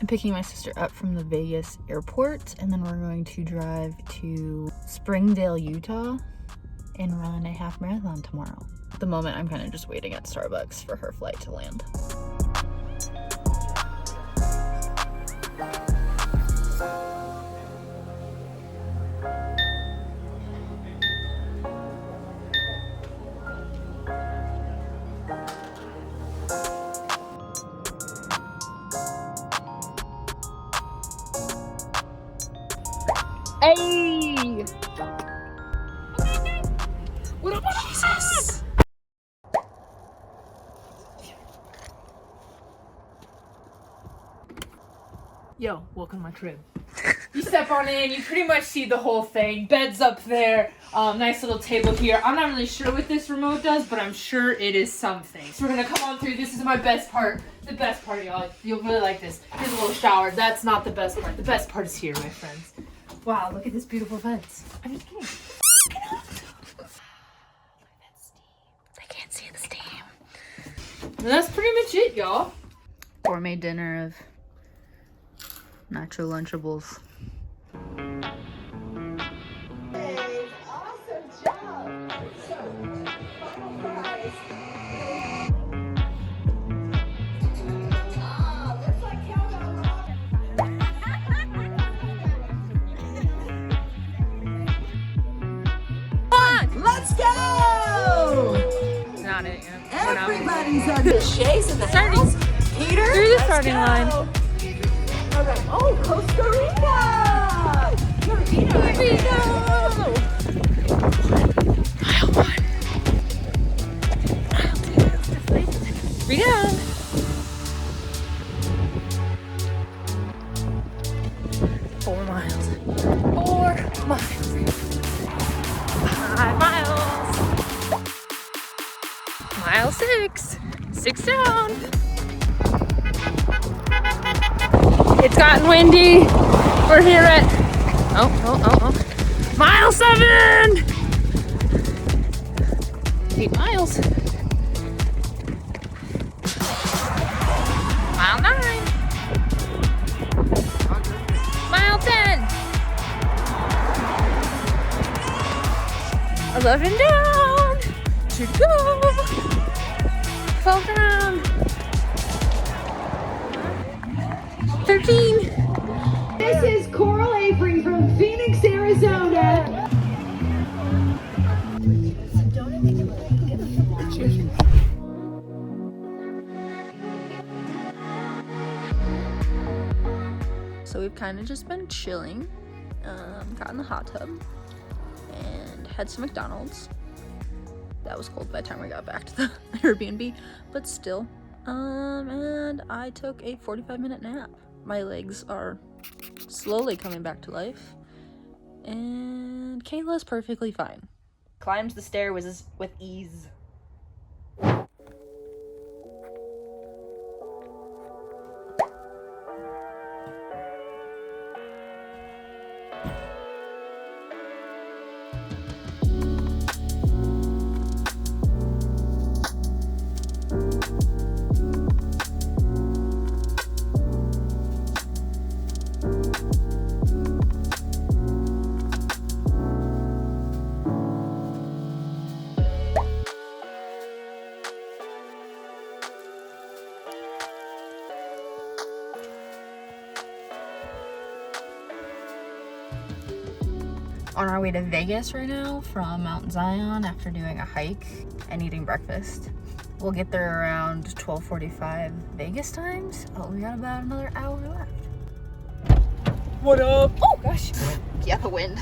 picking my sister up from the Vegas airport, and then we're going to drive to Springdale, Utah, and run a half marathon tomorrow. At the moment, I'm kind of just waiting at Starbucks for her flight to land. Hey! What up, Jesus? Yo, welcome to my crib. You step on in, you pretty much see the whole thing. Bed's up there, nice little table here. I'm not really sure what this remote does, but I'm sure it is something. So we're gonna come on through. This is my best part. The best part, y'all. You'll really like this. Here's a little shower. That's not the best part. The best part is here, my friends. Wow, look at this beautiful fence. I'm just kidding. Look at that steam. They can't see the steam. And that's pretty much it, y'all. Gourmet dinner of nacho Lunchables. Hey, awesome job. So, final prize. Looks like Countdown Rock. Let's go! Not it yet. Everybody's on the Shays in the Starting. house. Peter, Through the let's starting go. line. All right. Oh, Costa Rica! Here we go! Mile 1. Mile 2. Here we go! 4 miles. 4 miles. 5 miles. Mile 6. 6 down. It's gotten windy. We're here at mile 7. 8 miles. Mile 9. Mile 10. 11 down. 2 to go. 12 down. 13. This is Coral Avery from Phoenix, Arizona. So we've kind of just been chilling, got in the hot tub, and had some McDonald's. That was cold by the time we got back to the Airbnb, but still. And I took a 45-minute nap. My legs are slowly coming back to life, and Kayla's perfectly fine. Climbs the stair with ease. On our way to Vegas right now from Mount Zion after doing a hike and eating breakfast. We'll get there around 12:45 Vegas time, so we got about another hour left. What up? Oh gosh. Yeah, the wind.